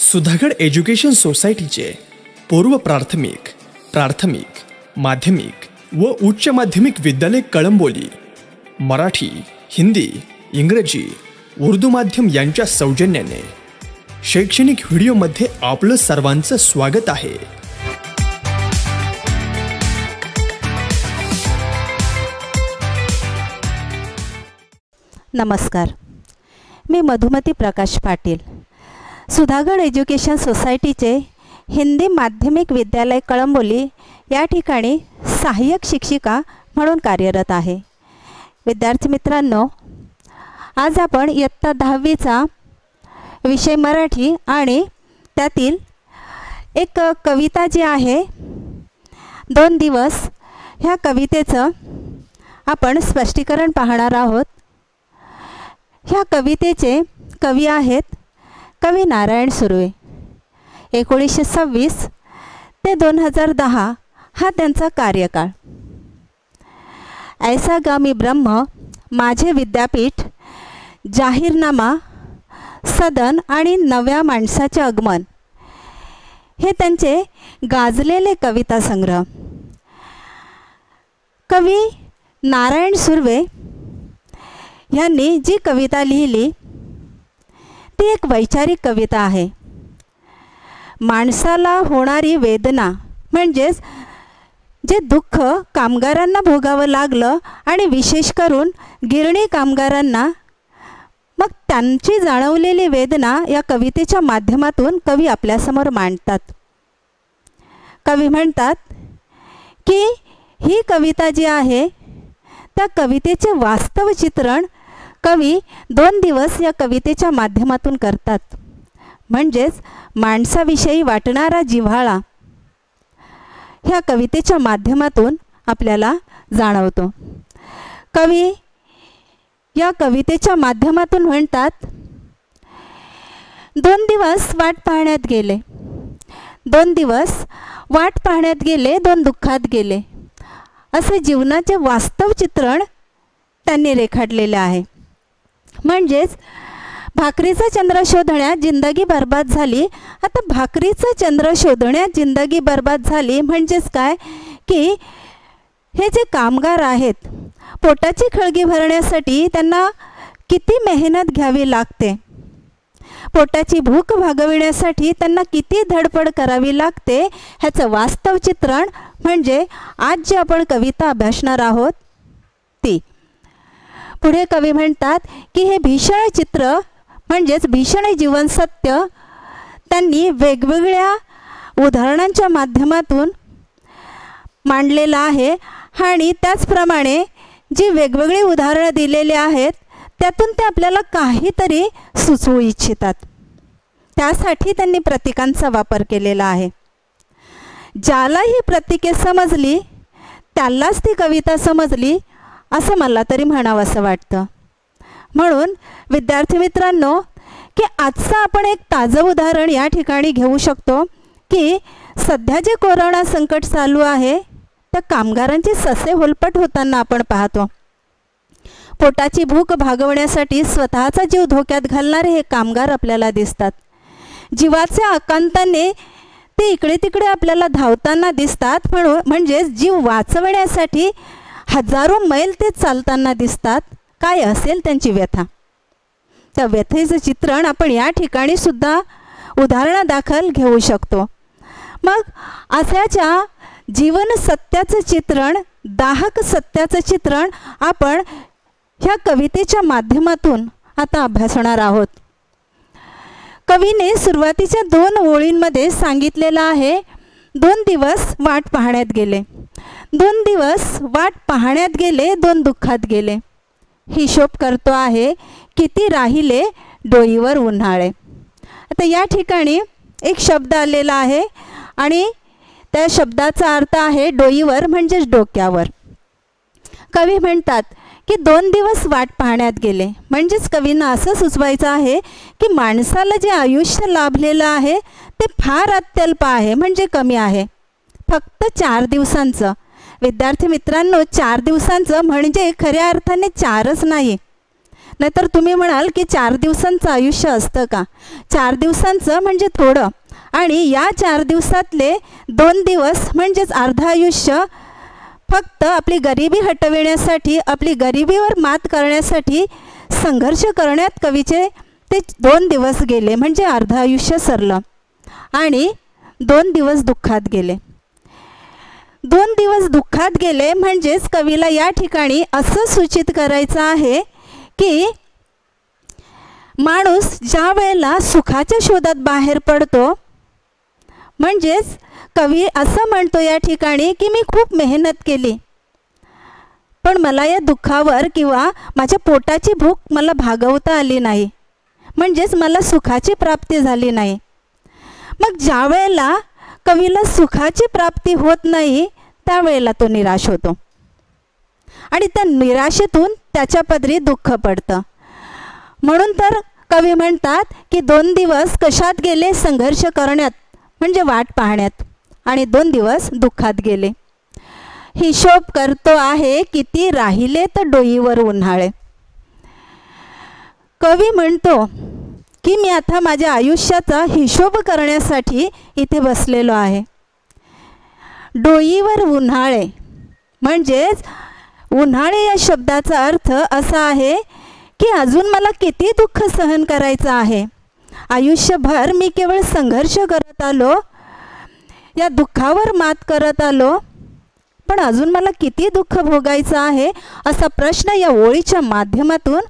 Sudhagad education सोसायटीचे पूर्व प्राथमिक, प्राथमिक, माध्यमिक व उच्च माध्यमिक विद्यालय कळंबोली मराठी, हिंदी, इंग्रजी, उर्दू माध्यम यांच्या सौजन्याने शैक्षणिक व्हिडिओमध्ये आपलं सर्वांचं स्वागत आहे। नमस्कार, मी मधुमती प्रकाश पाटील, सुधागड एज्युकेशन सोसायटीचे हिंदी माध्यमिक विद्यालय कळंबोली या ठिकाणी सहाय्यक शिक्षिका म्हणून कार्यरत आहे। विद्यार्थी मित्रांनो, आज आपण इयत्ता 10वीचा विषय मराठी आणि त्यातील एक कविता जी आहे 2 दिवस, ह्या कवितेचं आपण स्पष्टीकरण पाहणार आहोत। ह्या कवितेचे कवी आहेत कवी नारायण सुर्वे। 1926 ते 2010 हा त्यांचा कार्यकाळ। ऐसा गामी ब्रह्म, माझे विद्यापीठ, जाहीरनामा, सदन आणि नव्या माणसाचे आगमन हे त्यांचे गाजलेले कविता संग्रह। कवी नारायण सुर्वे यांनी जी कविता लिहिली ती एक वैचारिक कविता आहे। माणसाला होणारी वेदना म्हणजेच जे दुःख कामगारांना भोगावं लागलं आणि विशेष करून गिरणी कामगारांना, मग त्यांची जाणवलेली वेदना या कवितेच्या माध्यमातून कवी आपल्यासमोर मांडतात। कवी म्हणतात की ही कविता जी आहे त्या कवितेचे वास्तव चित्रण कवी 2 दिवस या कवितेच्या माध्यमातून करतात। म्हणजेच माणसाविषयी वाटणारा जिव्हाळा ह्या कवितेच्या माध्यमातून आपल्याला जाणवतो। कवी या कवितेच्या माध्यमातून म्हणतात, 2 दिवस वाट पाहण्यात गेले, 2 दिवस वाट पाहण्यात गेले, 2 दुःखात गेले, असे जीवनाचे वास्तव चित्रण त्यांनी रेखाटलेले आहे। म्हणजेच भाकरीचा चंद्र शोधण्यात जिंदगी बर्बाद झाली। आता भाकरीचा चंद्र शोधण्यात जिंदगी बर्बाद झाली म्हणजेच काय की हे जे कामगार आहेत, पोटाची खळगी भरण्यासाठी त्यांना किती मेहनत घ्यावी लागते, पोटाची भूक भागविण्यासाठी त्यांना किती धडपड करावी लागते, ह्याचं वास्तव चित्रण म्हणजे आज जी आपण कविता अभ्यासणार आहोत ती। पुढे कवी म्हणतात की हे भीषण चित्र म्हणजेच भीषण जीवन सत्य त्यांनी वेगवेगळ्या उदाहरणांच्या माध्यमातून मांडलेलं आहे आणि त्याचप्रमाणे जी वेगवेगळी उदाहरणं दिलेली आहेत त्यातून ते आपल्याला काहीतरी सुचवू इच्छितात। त्यासाठी त्यांनी प्रतीकांचा वापर केलेला आहे। ज्याला ही प्रतीके समजली त्यालाच ती कविता समजली असं मला तरी म्हणावंसं वाटतं। म्हणून विद्यार्थी मित्रांनो, की आजचं आपण एक ताजं उदाहरण या ठिकाणी घेऊ शकतो की सध्या जे कोरोना संकट चालू आहे त्या कामगारांचे ससे होलपट होताना आपण पाहतो। पोटाची भूक भागवण्यासाठी स्वतःचा जीव धोक्यात घालणारे हे कामगार आपल्याला दिसतात। जीवाच्या आकांताने ते इकडे तिकडे आपल्याला धावताना दिसतात। म्हणजेच जीव वाचवण्यासाठी हजारो मैल ते चालताना दिसतात। काय असेल त्यांची व्यथा, त्या व्यथेचं चित्रण आपण या ठिकाणी सुद्धा उदाहरणादाखल घेऊ शकतो। मग अशाच्या जीवन सत्याचं चित्रण, दाहक सत्याचं चित्रण आपण ह्या कवितेच्या माध्यमातून आता अभ्यासणार आहोत। कवीने सुरुवातीच्या 2 ओळींमध्ये सांगितलेलं आहे, 2 दिवस वाट पाहण्यात गेले, 2 दिवस वाट पाहण्यात गेले, 2 दुःखात गेले। हिशोब करतो आहे किती राहिले डोईवर उन्हाळे। आता या ठिकाणी एक शब्द आलेला आहे आणि त्या शब्दाचा अर्थ आहे डोईवर म्हणजेच डोक्यावर। कवी म्हणतात की 2 दिवस वाट पाहण्यात गेले म्हणजेच कवींना असं सुचवायचं आहे की माणसाला जे आयुष्य लाभलेलं आहे ते फार अत्यल्प आहे, म्हणजे कमी आहे, फक्त 4 दिवसांचं। विद्यार्थी मित्रांनो, 4 दिवसांचं म्हणजे खऱ्या अर्थाने 4च नाही नाहीतर तुम्ही म्हणाल की 4 दिवसांचं आयुष्य असतं का? 4 दिवसांचं म्हणजे थोडं, आणि या 4 दिवसातले 2 दिवस म्हणजेच अर्ध आयुष्य फक्त आपली गरिबी हटविण्यासाठी, आपली गरिबीवर मात करण्यासाठी संघर्ष करण्यात कवीचे ते 2 दिवस गेले, म्हणजे अर्ध आयुष्य सरलं. आणि 2 दिवस दुःखात गेले. 2 दिवस दुःखात गेले म्हणजेच कवीला या ठिकाणी असं सूचित करायचं आहे की माणूस ज्या वेळेला सुखाच्या शोधात बाहेर पडतो, म्हणजेच कवी असं म्हणतो या ठिकाणी की मी खूप मेहनत केली, पण मला या दुःखावर किंवा माझ्या पोटाची भूक मला भागवता आली नाही, म्हणजेच मला सुखाची प्राप्ती झाली नाही. मग ज्या वेळेला कवीला सुखाची प्राप्ती होत नाही त्यावेळेला तो निराश होतो, आणि त्या निराशेतून त्याच्या पदरी दुःख पडतं. म्हणून तर कवी म्हणतात की 2 दिवस कशात गेले? संघर्ष करण्यात, म्हणजे वाट पाहण्यात, आणि 2 दिवस दुःखात गेले. हिशोब करतो आहे किती राहिलेत डोईवर उन्हाळे. कवी म्हणतो की मी आता माझ्या आयुष्याचा हिशोब करण्यासाठी इथे बसलेलो आहे. डोईवर उन्हाळे म्हणजेच उन्हाळे या शब्दाचा अर्थ असा आहे की अजून मला किती दुःख सहन करायचं आहे. आयुष्यभर मी केवळ संघर्ष करत आलो, या दुःखावर मात करत आलो, पण अजून मला किती दुःख भोगायचं आहे, असा प्रश्न या ओळीच्या माध्यमातून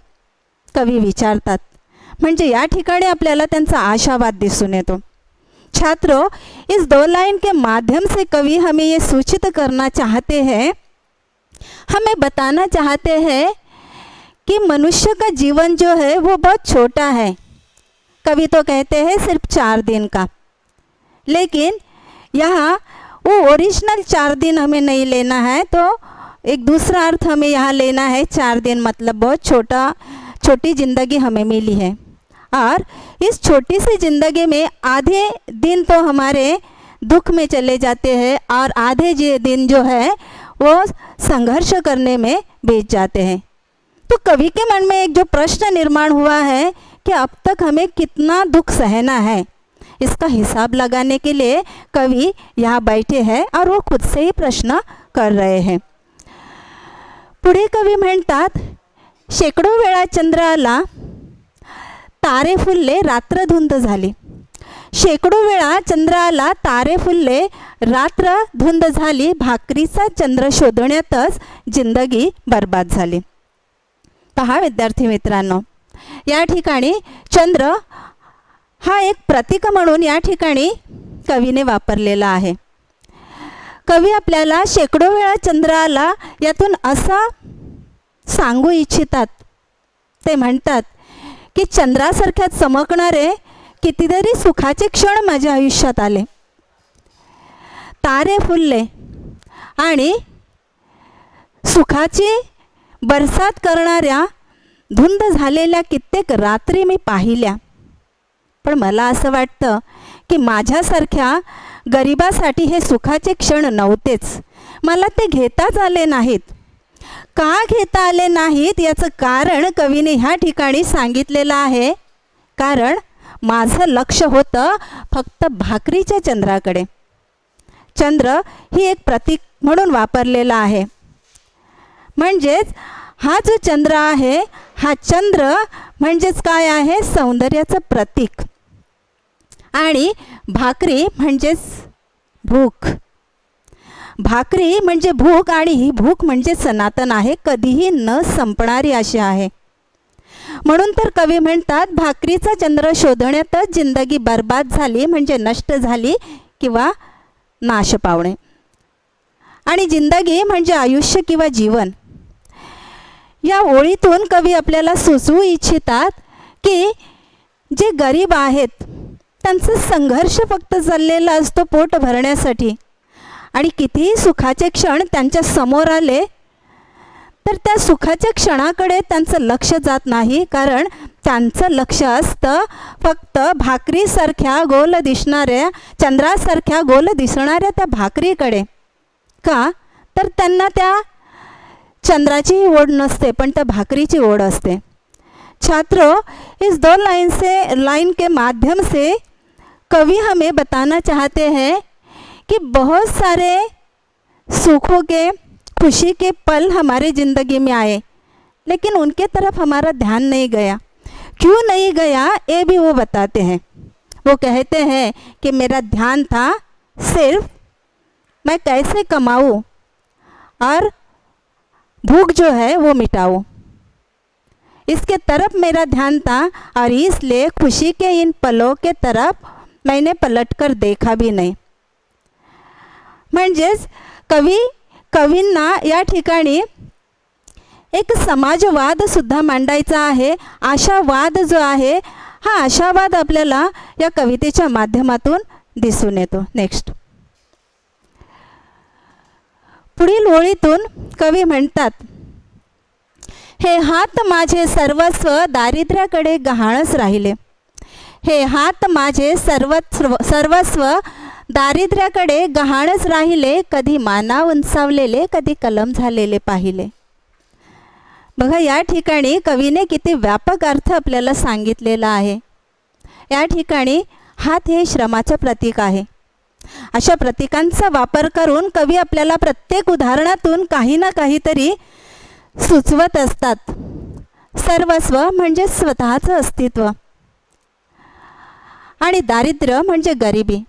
कवी विचारतात. म्हणजे या ठिकाणी आपल्याला त्यांचा आशावाद दिसून येतो. छात्रों, इस 2 लाइन के माध्यम से कवि हमें ये सूचित करना चाहते हैं, हमें बताना चाहते हैं कि मनुष्य का जीवन जो है वो बहुत छोटा है. कवि तो कहते हैं सिर्फ 4 दिन का, लेकिन यहाँ वो ओरिजिनल 4 दिन हमें नहीं लेना है, तो एक दूसरा अर्थ हमें यहाँ लेना है. 4 दिन मतलब बहुत छोटी ज़िंदगी हमें मिली है, और इस छोटी सी ज़िंदगी में आधे दिन तो हमारे दुख में चले जाते हैं और आधे दिन जो है वो संघर्ष करने में बीत जाते हैं. तो कवि के मन में एक जो प्रश्न निर्माण हुआ है कि अब तक हमें कितना दुख सहना है, इसका हिसाब लगाने के लिए कवि यहाँ बैठे हैं और वो खुद से ही प्रश्न कर रहे हैं. पुढे कवी म्हणतात, शेकडो वेळा चंद्र आला, तारे फुलले, रात्र धुंद झाली. शेकडो वेळा चंद्र आला, तारे फुलले, रात्र धुंद झाली, भाकरीचा चंद्र शोधण्यातच जिंदगी बर्बाद झाली. पहा विद्यार्थी मित्रांनो, या ठिकाणी चंद्र हा एक प्रतीक म्हणून या ठिकाणी कवीने वापरलेला आहे. कवी आपल्याला शेकडो वेळा चंद्र आला यातून असा सांगू इच्छितात. ते म्हणतात की चंद्रासारख्या चमकणारे कितीतरी सुखाचे क्षण माझ्या आयुष्यात आले, तारे फुलले आणि सुखाची बरसात करणाऱ्या धुंद झालेल्या कित्येक रात्री मी पाहिल्या, पण मला असं वाटतं की माझ्यासारख्या गरिबासाठी हे सुखाचे क्षण नव्हतेच. मला ते घेताच आले नाहीत. का घेता आले नाहीत याचं कारण कवीने ह्या ठिकाणी सांगितलेलं आहे. कारण माझं लक्ष होतं फक्त भाकरीच्या चंद्राकडे. चंद्र ही एक प्रतीक म्हणून वापरलेला आहे. म्हणजेच हा जो चंद्र आहे, हा चंद्र म्हणजेच काय आहे? सौंदर्याचं प्रतीक. आणि भाकरी म्हणजेच भूक. भाकरी म्हणजे भूक, आणि ही भूक म्हणजे सनातन आहे, कधीही न संपणारी अशी आहे. म्हणून तर कवी म्हणतात, भाकरीचा चंद्र शोधण्यातच जिंदगी बर्बाद झाली, म्हणजे नष्ट झाली किंवा नाश पावणे. आणि जिंदगी म्हणजे आयुष्य किंवा जीवन. या ओळीतून कवी आपल्याला सुचवू इच्छितात की जे गरीब आहेत त्यांचा संघर्ष फक्त चाललेला असतो पोट भरण्यासाठी, आणि कितीही सुखाचे क्षण त्यांच्या समोर आले तर त्या सुखाच्या क्षणाकडे त्यांचं लक्ष जात नाही. कारण त्यांचं लक्ष असतं फक्त भाकरीसारख्या गोल दिसणाऱ्या, चंद्रासारख्या गोल दिसणाऱ्या त्या भाकरीकडे. का तर त्यांना त्या चंद्राचीही ओढ नसते, पण त्या भाकरीची ओढ असते. छात्रों, इस 2 लाइन के माध्यम से कवि हमें बताना चाहते हैं कि बहुत सारे सुखों के, खुशी के पल हमारे ज़िंदगी में आए, लेकिन उनके तरफ हमारा ध्यान नहीं गया। क्यों नहीं गया ये भी वो बताते हैं। वो कहते हैं कि मेरा ध्यान था सिर्फ मैं कैसे कमाऊँ और भूख जो है वो मिटाऊँ, इसके तरफ मेरा ध्यान था, और इसलिए खुशी के इन पलों के तरफ मैंने पलटकर देखा भी नाही। म्हणजेच कवींना या ठिकाणी एक समाजवाद सुद्धा मांडायचा आहे। आशावाद जो आहे, हा आशावाद आपल्याला या कवितेच्या माध्यमातून दिसून येतो। नेक्स्ट, पुढील ओळीतून कवी म्हणतात, हे हात माझे सर्वस्व दारिद्र्याकडे गहाणच राहिले। हे हात माझे सर्वस्व दारिद्र्याकडे गहाणच राहिले, कधी माना उंचावलेले, कधी कलम झालेले पाहिले। बघा, या ठिकाणी कवीने किती व्यापक अर्थ आपल्याला सांगितलेला आहे। या ठिकाणी हात हे श्रमाचे प्रतीक आहे। अशा प्रतीकांचा वापर करून कवी आपल्याला प्रत्येक उदाहरणातून काही ना काहीतरी सुचवत असतात। सर्वस्व म्हणजे स्वतःचं अस्तित्व, आणि दारिद्र्य म्हणजे गरिबी,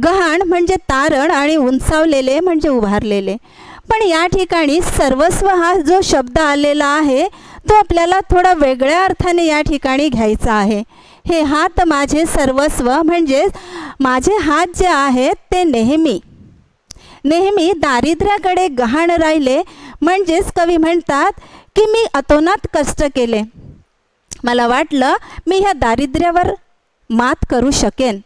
गहाण म्हणजे तारण, आणि उंचावलेले म्हणजे उभारलेले। पण या ठिकाणी सर्वस्व हा जो शब्द आलेला आहे तो आपल्याला थोडा वेगळ्या अर्थाने या ठिकाणी घ्यायचा आहे। हे हात माझे सर्वस्व म्हणजे माझे हात जे आहेत ते नेहमी दारिद्र्याकडे गहाण राहिले। म्हणजेच कवी म्हणतात की मी अतोनात कष्ट केले, मला वाटलं मी ह्या दारिद्र्यावर मात करू शकेन।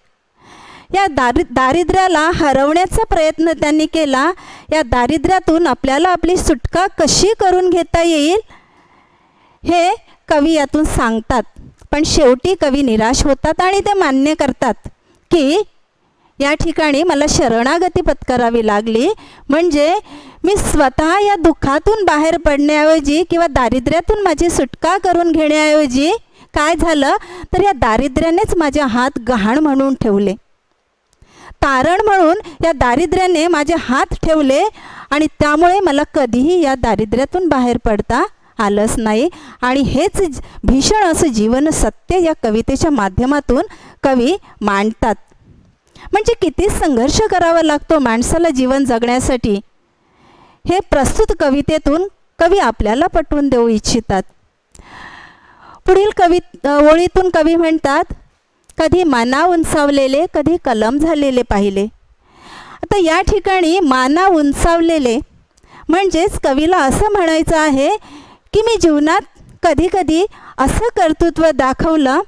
या दारिद्र्याला हरवण्याचा प्रयत्न त्यांनी केला। या दारिद्र्यातून आपल्याला आपली सुटका कशी करून घेता येईल हे कवी यातून सांगतात। पण शेवटी कवी निराश होतात आणि ते मान्य करतात की या ठिकाणी मला शरणागती पत्करावी लागली। म्हणजे मी स्वतः या दुःखातून बाहेर पडण्याऐवजी किंवा दारिद्र्यातून माझी सुटका करून घेण्याऐवजी काय झालं तर या दारिद्र्यानेच माझे हात गहाण म्हणून ठेवले, तारण म्हणून या दारिद्र्याने माझे हात ठेवले, आणि त्यामुळे मला कधीही या दारिद्र्यातून बाहेर पडता आलंच नाही। आणि हेच भीषण असं जीवन सत्य या कवितेच्या माध्यमातून कवी मांडतात। म्हणजे किती संघर्ष करावा लागतो माणसाला जीवन जगण्यासाठी, हे प्रस्तुत कवितेतून कवी आपल्याला पटवून देऊ इच्छितात। पुढील ओळीतून कवी म्हणतात, कधी माना उंचावलेले, कधी कलम झालेले पाहिले। आता या ठिकाणी माना उंचावलेले म्हणजेच कवीला असं म्हणायचं आहे की मी जीवनात कधी कधी असं कर्तृत्व दाखवलं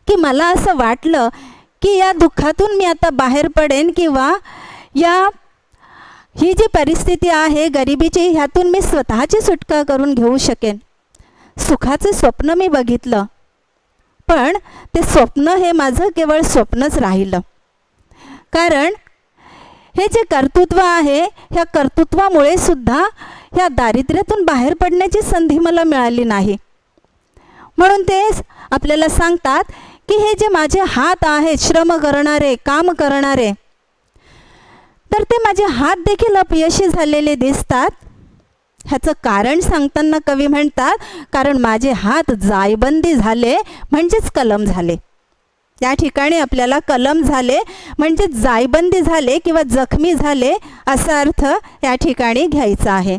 की मला असं वाटलं की या दुःखातून मी आता बाहेर पडेन, किंवा ही जी परिस्थिती आहे गरिबीची, ह्यातून मी स्वतःची सुटका करून घेऊ शकेन। सुखाचे स्वप्न मी बघितलं, पण ते स्वप्न हे माझं केवळ स्वप्नच राहिलं। कारण हे जे कर्तृत्व आहे, ह्या कर्तृत्वामुळे सुद्धा ह्या दारिद्र्यातून बाहेर पडण्याची संधी मला मिळाली नाही। म्हणून ते आपल्याला सांगतात की हे जे माझे हात आहेत श्रम करणारे, काम करणारे, तर ते माझे हात देखील अपयशी झालेले दिसतात। ह्याचं कारण सांगताना कवी म्हणतात, कारण माझे हात जायबंदी झाले म्हणजेच कलम झाले। या ठिकाणी आपल्याला कलम झाले म्हणजे जायबंदी झाले किंवा जखमी झाले असा अर्थ या ठिकाणी घ्यायचा आहे।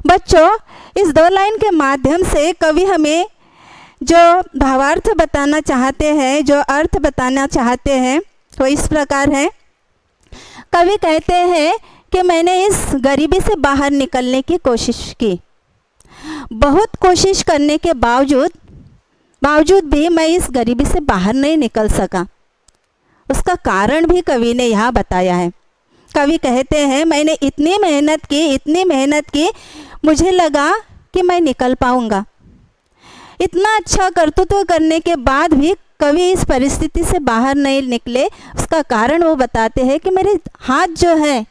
बच्चों, इस 2 लाइन के माध्यम से कवि हमें जो भावार्थ बताना चाहते हैं, जो अर्थ बताना चाहते हैं, वो इस प्रकार है। कवि कहते हैं कि मैंने इस गरीबी से बाहर निकलने की कोशिश की, बहुत कोशिश करने के बावजूद भी मैं इस गरीबी से बाहर नहीं निकल सका। उसका कारण भी कवि ने यहाँ बताया है। कवि कहते हैं मैंने इतनी मेहनत की, मुझे लगा कि मैं निकल पाऊँगा। इतना अच्छा कर्तृत्व करने के बाद भी कवि इस परिस्थिति से बाहर नहीं निकले। उसका कारण वो बताते हैं कि मेरे हाथ जो है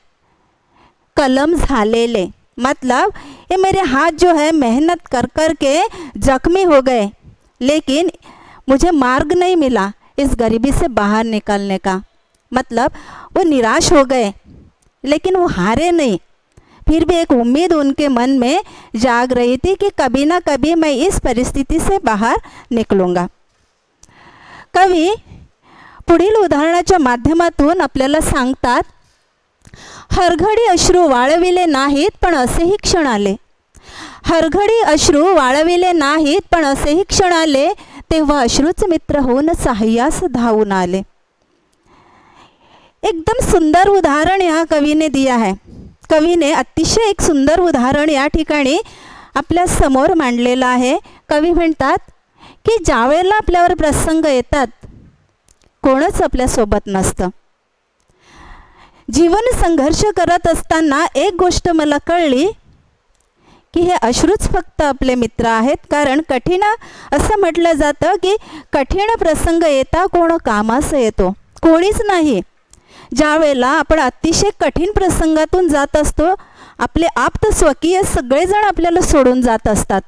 कलम झालेले, मतलब ये मेरे हाथ जो है मेहनत कर कर के जख्मी हो गए, लेकिन मुझे मार्ग नहीं मिला इस गरीबी से बाहर निकलने का। मतलब वो निराश हो गए, लेकिन वो हारे नहीं। फिर भी एक उम्मीद उनके मन में जाग रही थी कि कभी ना कभी मैं इस परिस्थिति से बाहर निकलूँगा। कवी पुढील उदाहरणाच्या माध्यमातून आपल्याला सांगतात, हरघडी अश्रू वाळविले नाहीत पण असेही क्षण आले। हरघडी अश्रू वाळविले नाहीत पण असेही क्षण आले, तेव्हा अश्रूच मित्र होऊन साह्यास धावून आले। एकदम सुंदर उदाहरण यहाँ कवि ने दिया है। कवि ने अतिशय एक सुंदर उदाहरण या ठिकाणी आपल्या समोर मांडलेलं आहे। कवी म्हणतात की ज्यावेळेला आपल्यावर प्रसंग येतात, कोणच आपल्यासोबत नसतं। जीवन संघर्ष करत असताना एक गोष्ट मला कळली की हे अश्रूच फक्त आपले मित्र आहेत। कारण कठीण असं म्हटलं जातं की कठीण प्रसंग येता कोण कामास येतो, कोणीच नाही। ज्यावेळेला आपण अतिशय कठीण प्रसंगातून जात असतो, आपले आप्त स्वकीय सगळेजण आपल्याला सोडून जात असतात,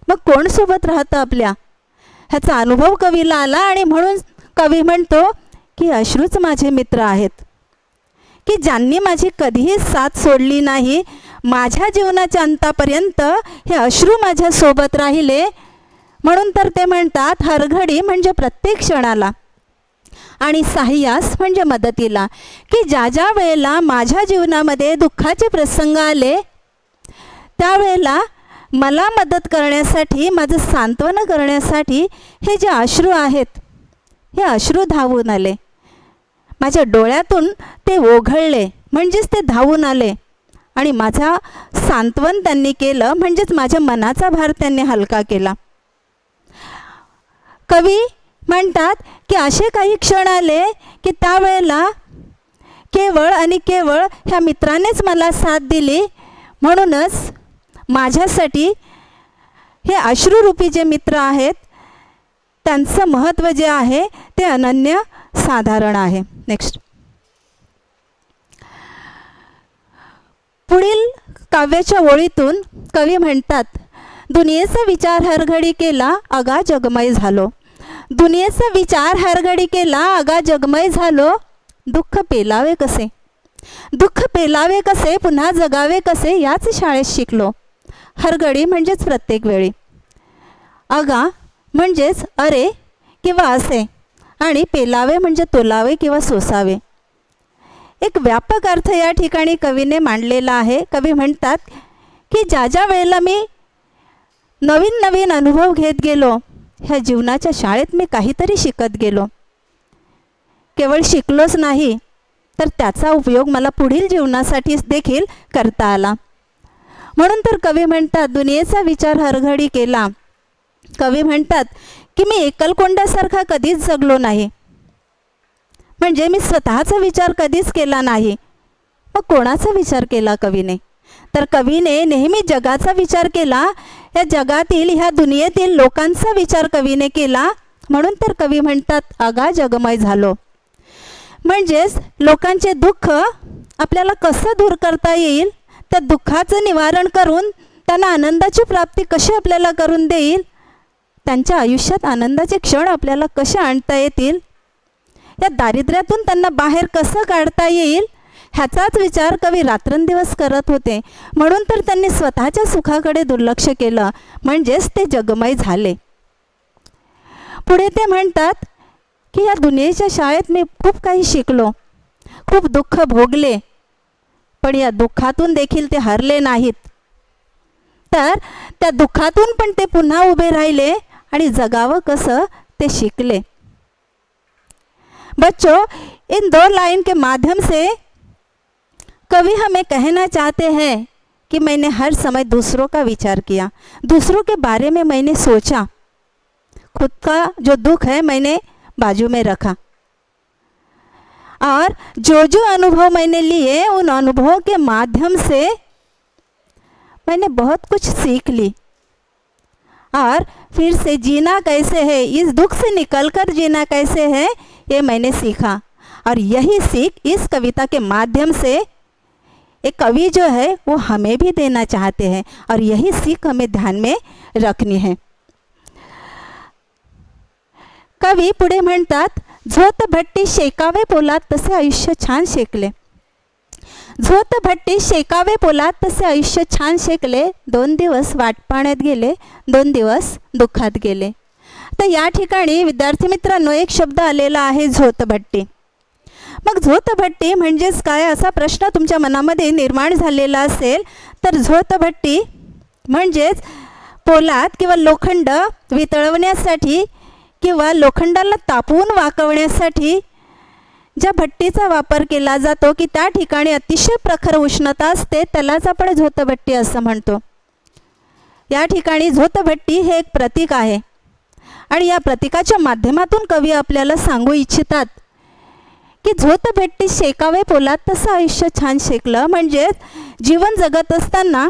मग कोण सोबत राहतं आपल्या, ह्याचा अनुभव कवीला आला। आणि म्हणून कवी म्हणतो की अश्रूच माझे मित्र आहेत, की ज्यांनी माझी कधीही साथ सोडली नाही, माझ्या जीवनाच्या अंतापर्यंत हे अश्रू माझ्या सोबत राहिले। म्हणून तर ते म्हणतात हरघडी म्हणजे प्रत्येक क्षणाला, आणि साह्यास म्हणजे मदतीला, की ज्या ज्या वेळेला माझ्या जीवनामध्ये दुःखाचे प्रसंग आले, त्यावेळेला मला मदत करण्यासाठी, माझं सांत्वन करण्यासाठी हे जे अश्रू आहेत, हे अश्रू धावून आले। माझ्या डोळ्यातून ते ओघळले, म्हणजेच ते धावून आले आणि माझा सांत्वन त्यांनी केलं, म्हणजेच माझ्या मनाचा भार त्यांनी हलका केला। कवी म्हणतात की असे काही क्षण आले की त्यावेळेला केवळ आणि केवळ ह्या मित्रानेच मला साथ दिली। म्हणूनच माझ्यासाठी हे अश्रूरूपी जे मित्र आहेत, त्यांचं महत्त्व जे आहे ते अनन्य साधारण आहे। नेक्स्ट, पुढील काव्याच्या ओळीतून कवी म्हणतात, दुनियेचा विचार हरघडी केला अगा जगमय झालो। दुनियेचा विचार हरघडी केला अगा जगमय झालो। दुःख पेलावे कसे, दुःख पेलावे कसे, पुन्हा जगावे कसे, याच शाळेत शिकलो। हरघडी म्हणजेच प्रत्येक वेळी, अगा म्हणजेच अरे किंवा असे, आणि पेलावे म्हणजे तोलावे किंवा सोसावे। एक व्यापक अर्थ या ठिकाणी कवीने मांडलेला आहे। कवी म्हणतात की ज्या ज्या वेळेला मी नवीन नवीन अनुभव घेत गेलो, ह्या जीवनाच्या शाळेत मी काहीतरी शिकत गेलो। केवळ शिकलोच नाही, तर त्याचा उपयोग मला पुढील जीवनासाठी देखील करता आला। म्हणून तर कवी म्हणतात दुनियेचा विचार हरघडी केला। कवी म्हणतात की मी एकलकोंड्यासारखा कधीच जगलो नाही, म्हणजे मी स्वतःचा विचार कधीच केला नाही। मग कोणाचा विचार केला कवीने, तर कवीने नेहमी जगाचा विचार केला। या जगातील, ह्या दुनियेतील लोकांचा विचार कवीने केला। म्हणून तर कवी म्हणतात अगा जगमय झालो। म्हणजेच लोकांचे दुःख आपल्याला कसं दूर करता येईल, त्या दुःखाचं निवारण करून त्यांना आनंदाची प्राप्ती कशी आपल्याला करून देईल, त्यांच्या आयुष्यात आनंदाचे क्षण आपल्याला कसे आणता येतील, या दारिद्र्यातून त्यांना बाहेर कसं काढता येईल, ह्याचाच विचार कवी रात्रंदिवस करत होते। म्हणून तर त्यांनी स्वतःच्या सुखाकडे दुर्लक्ष केलं, म्हणजेच ते जगमय झाले। पुढे ते म्हणतात की या दुनियेच्या शाळेत मी खूप काही शिकलो, खूप दुःख भोगले, पण या दुःखातून देखील ते हरले नाहीत। तर त्या दुःखातून पण ते पुन्हा उभे राहिले आणि जगावं कसं ते शिकले। बच्चों, इन दो लाइन के माध्यम से कवि हमें कहना चाहते हैं कि मैंने हर समय दूसरों का विचार किया, दूसरों के बारे में मैंने सोचा, खुद का जो दुख है मैंने बाजू में रखा, और जो जो अनुभव मैंने लिए उन अनुभवों के माध्यम से मैंने बहुत कुछ सीख ली, और फिर से जीना कैसे है, इस दुख से निकलकर जीना कैसे है, ये मैंने सीखा। और यही सीख इस कविता के माध्यम से एक कवि जो है वो हमें भी देना चाहते हैं और यही सीख हमें ध्यान में रखनी है। कवी पुढे म्हणतात, झोत भट्टी शेकावे पोलात तसे आयुष्य छान शेकले। झोत भट्टी शेकावे पोलात तसे आयुष्य छान शेकले, 2 दिवस वाट पाण्यात गेले, 2 दिवस दुःखात गेले। तर या ठिकाणी विद्यार्थी मित्रांनो एक शब्द आलेला आहे झोत भट्टी। मग झोत भट्टी म्हणजेच काय असा प्रश्न तुमच्या मनामध्ये निर्माण झालेला असेल तर झोत भट्टी म्हणजेच पोलाद किंवा लोखंड वितळवण्यासाठी किंवा लोखंडाला तापवून वाकवण्यासाठी ज्या भट्टीचा वापर केला जातो की त्या ठिकाणी अतिशय प्रखर उष्णता असते त्यालाच आपण झोतभट्टी असं म्हणतो। या ठिकाणी झोतभट्टी हे एक प्रतीक आहे आणि या प्रतीकाच्या माध्यमातून कवी आपल्याला सांगू इच्छितात की झोतभट्टी शेकावे पोलाद तसं आयुष्य छान शेकलं। म्हणजे जीवन जगत असताना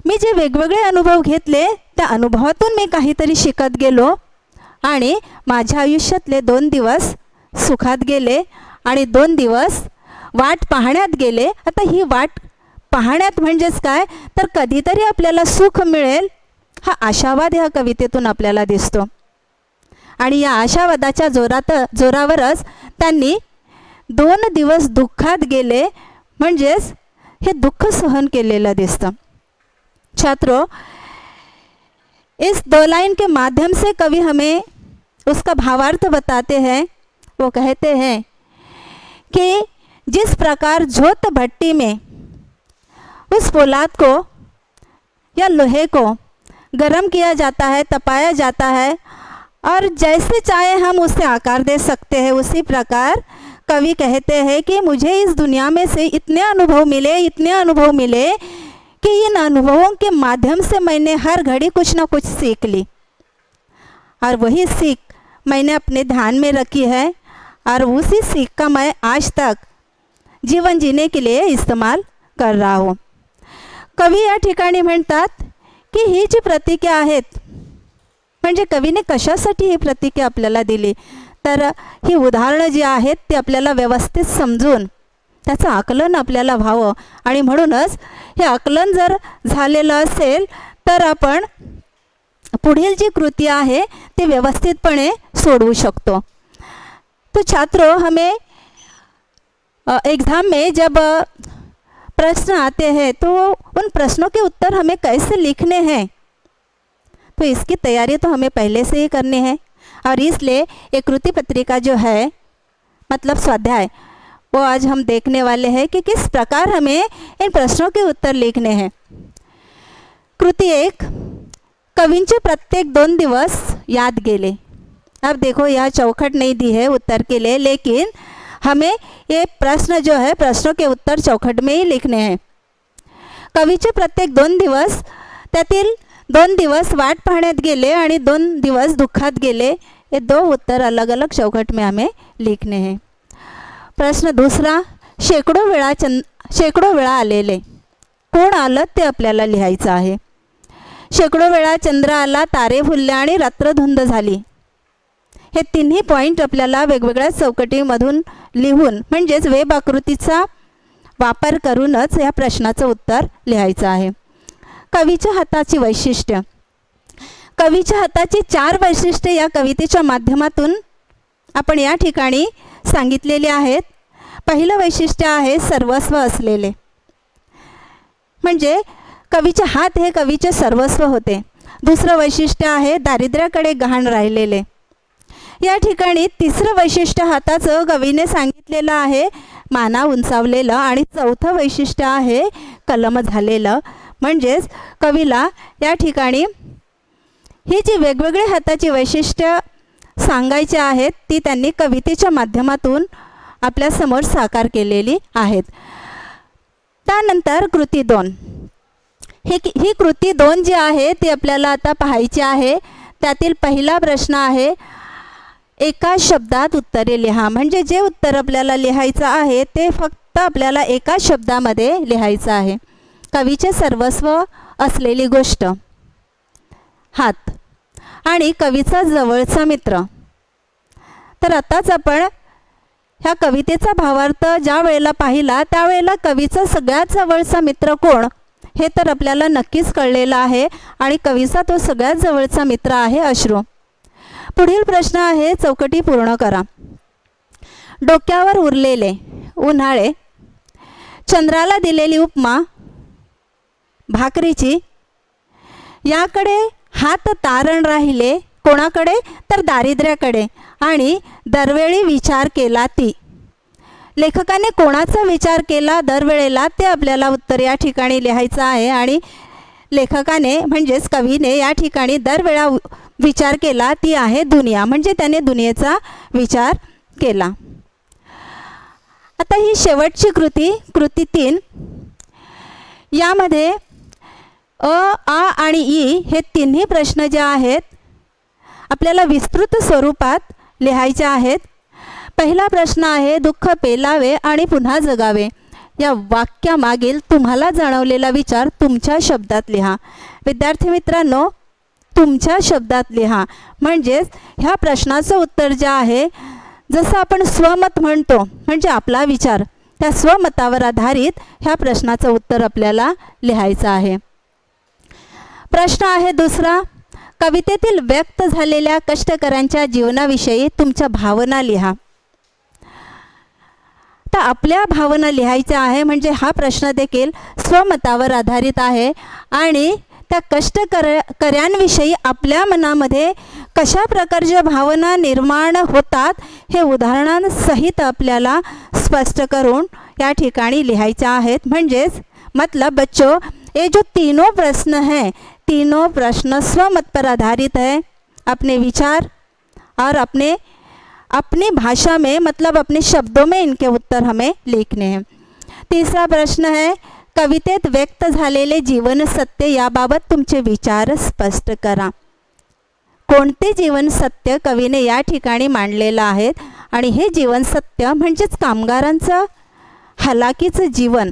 मी जे वेगवेगळे अनुभव घेतले त्या अनुभवातून मी काहीतरी शिकत गेलो आणि माझ्या आयुष्यातले 2 दिवस सुखात गेले आणि 2 दिवस वाट पाहण्यात गेले। आता ही वाट पाहण्यात म्हणजेच काय तर कधीतरी आपल्याला सुख मिळेल हा आशावाद ह्या कवितेतून आपल्याला दिसतो आणि या आशावादाच्या जोरावरच त्यांनी 2 दिवस दुःखात गेले म्हणजेच हे दुःख सहन केलेलं दिसतं। छात्रों, इस 2 लाइन के माध्यम से कवि हमें उसका भावार्थ बताते हैं। वो कहते हैं कि जिस प्रकार झोत भट्टी में उस पोलाद को या लोहे को गरम किया जाता है, तपाया जाता है और जैसे चाहे हम उसे आकार दे सकते हैं, उसी प्रकार कवि कहते हैं कि मुझे इस दुनिया में से इतने अनुभव मिले कि इन अनुभवों के माध्यम से मैंने हर घड़ी कुछ ना कुछ सीख ली और वही सीख मैंने अपने ध्यान में रखी है और उसी सीख का मैं आज तक जीवन जीने के लिए इस्तेमाल कर रहा हूँ। कवी या ठिकाणी म्हणतात की ही जी प्रतीके आहेत म्हणजे कवीने कशासाठी ही प्रतीके आपल्याला दिली तर ही उदाहरणं जी आहेत ती आपल्याला व्यवस्थित समजून त्याचं आकलन आपल्याला व्हावं आणि म्हणूनच हे आकलन जर झालेलं असेल तर आपण पुढील जी कृती आहे ती व्यवस्थितपणे सोडवू शकतो। तो छात्रों, हमें एग्ज़ाम में जब प्रश्न आते हैं तो उन प्रश्नों के उत्तर हमें कैसे लिखने हैं तो इसकी तैयारी तो हमें पहले से ही करनी है और इसलिए एक कृति पत्रिका जो है मतलब स्वाध्याय वो आज हम देखने वाले हैं कि किस प्रकार हमें इन प्रश्नों के उत्तर लिखने हैं। कृति 1, कवींचे प्रत्येक 2 दिवस याद गेले। अब देखो यह चौखट नहीं दी है उत्तर के लिए, लेकिन हमें ये प्रश्न जो है प्रश्नों के उत्तर चौखट में ही लिखने हैं। कवीचे प्रत्येक 2 दिवस त्यातील 2 दिवस वाट पाहण्यात गेले आणि 2 दिवस दुःखात गेले, ये 2 उत्तर अलग अलग चौखट में हमें लिखने हैं। प्रश्न दूसरा, शेकडो वेळा आलेले, कोण आलं ते आपल्याला लिहायचं आहे। शेकडो वेळा चंद्र आला, तारे फुलले आणि रात्र धुंद झाली, हे तिन्ही पॉईंट आपल्याला वेगवेगळ्या चौकटीमधून लिहून म्हणजेच वेब आकृतीचा वापर करूनच या प्रश्नाचं उत्तर लिहायचं आहे। कवीच्या हाताची वैशिष्ट्य, कवीच्या हाताची 4 वैशिष्ट्ये या कवितेच्या माध्यमातून आपण या ठिकाणी सांगितलेली आहेत। पहिलं वैशिष्ट्य आहे सर्वस्व असलेले, म्हणजे कवीचे हात हे कवीचे सर्वस्व होते। दुसरं वैशिष्ट्य आहे दारिद्र्याकडे गहाण राहिलेले। या ठिकाणी तिसरं वैशिष्ट्य हाताचं कवीने सांगितलेलं आहे माना उंचावलेलं आणि चौथं वैशिष्ट्य आहे कलम झालेलं। म्हणजेच कवीला या ठिकाणी ही जी वेगवेगळी हाताची वैशिष्ट्य सांगायची आहेत ती त्यांनी कवितेच्या माध्यमातून आपल्या समोर साकार केलेली आहेत। त्यानंतर कृती 2, ही कृती 2 जी आहे ती आपल्याला आता पाहायची आहे। त्यातील पहिला प्रश्न आहे एका शब्दात उत्तरे लिहा, म्हणजे जे उत्तर आपल्याला लिहायचं आहे ते फक्त आपल्याला एका शब्दामध्ये लिहायचं आहे। कवीचे सर्वस्व असलेली गोष्ट, हात आणि कवीचा जवळचा मित्र। तर आताच आपण ह्या कवितेचा भावार्थ ज्या वेळेला पाहिला त्यावेळेला कवीचा सगळ्यात जवळचा मित्र कोण हे तर आपल्याला नक्कीच कळलेलं आहे आणि कवीचा तो सगळ्यात जवळचा मित्र आहे अश्रू. पुढील प्रश्न आहे, चौकटी पूर्ण करा. डोक्यावर उरलेले उन्हाळे, चंद्राला दिलेली उपमा भाकरीची, याकडे हात तारण राहिले कोणाकडे तर दारिद्र्याकडे, आणि दरवेळी विचार केला ती. लेखकाने कोणाचा विचार केला दरवेळेला ते आपल्याला उत्तर या ठिकाणी लिहायचं आहे. आणि लेखकाने म्हणजेच कवीने या ठिकाणी दरवेळा विचार केला ती आहे दुनिया, म्हणजे त्याने दुनियेचा विचार केला. आता ही शेवटची कृती, कृती 3, यामध्ये अ, आ आणि ई हे तिन्ही प्रश्न जे आहेत आपल्याला विस्तृत स्वरूपात लिहायचे आहेत. पहिला प्रश्न आहे, दुःख पेलावे आणि पुन्हा जगावे या वाक्यामागील तुम्हाला जाणवलेला विचार तुमच्या शब्दात लिहा. विद्यार्थी मित्रांनो, तुमच्या शब्दात लिहा. म्हणजेच ह्या प्रश्नाचं उत्तर जे आहे, जसं आपण स्वमत म्हणतो म्हणजे आपला विचार, त्या स्वमतावर आधारित ह्या प्रश्नाचं उत्तर आपल्याला लिहायचं आहे. प्रश्न आहे दुसरा, कवितेतील व्यक्त झालेल्या कष्टकऱ्यांच्या जीवनाविषयी तुमच्या भावना लिहा. तर आपल्या भावना लिहायच्या आहे, म्हणजे हा प्रश्न देखील स्वमतावर आधारित आहे आणि त्या कष्टकऱ्यांविषयी आपल्या मनामध्ये कशा प्रकारच्या भावना निर्माण होतात हे उदाहरणांसहित आपल्याला स्पष्ट करून या ठिकाणी लिहायच्या आहेत. म्हणजेच मतलब बच्चों, ये जो तीनों प्रश्न हैं, तीनों प्रश्न स्वमत पर आधारित है. अपने विचार और अपनी भाषा में मतलब अपने शब्दों में इनके उत्तर हमें लिखने हैं. तीसरा प्रश्न है, कवितेत व्यक्त झालेले जीवन सत्य याबाबत तुमचे विचार स्पष्ट करा. कोणते जीवन सत्य कवीने या ठिकाणी मांडलेलं आहे आणि हे जीवन सत्य म्हणजेच कामगारांचं हलाखीचं जीवन,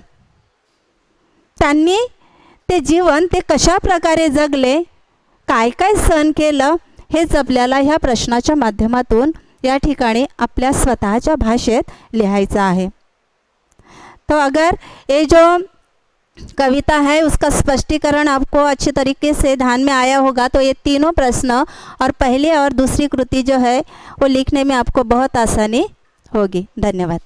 त्यांनी ते जीवन ते कशा प्रकारे जगले, काय काय सहन केलं, हेच आपल्याला ह्या प्रश्नाच्या माध्यमातून या ठिकाणी आपल्या स्वतःच्या भाषेत लिहायचं आहे. तो अगर ये जो कविता है उसका स्पष्टीकरण आपको अच्छी तरीके से ध्यान में आया होगा तो ये तीनों प्रश्न और पहली और दूसरी कृति जो है वो लिखने में आपको बहुत आसानी होगी. धन्यवाद.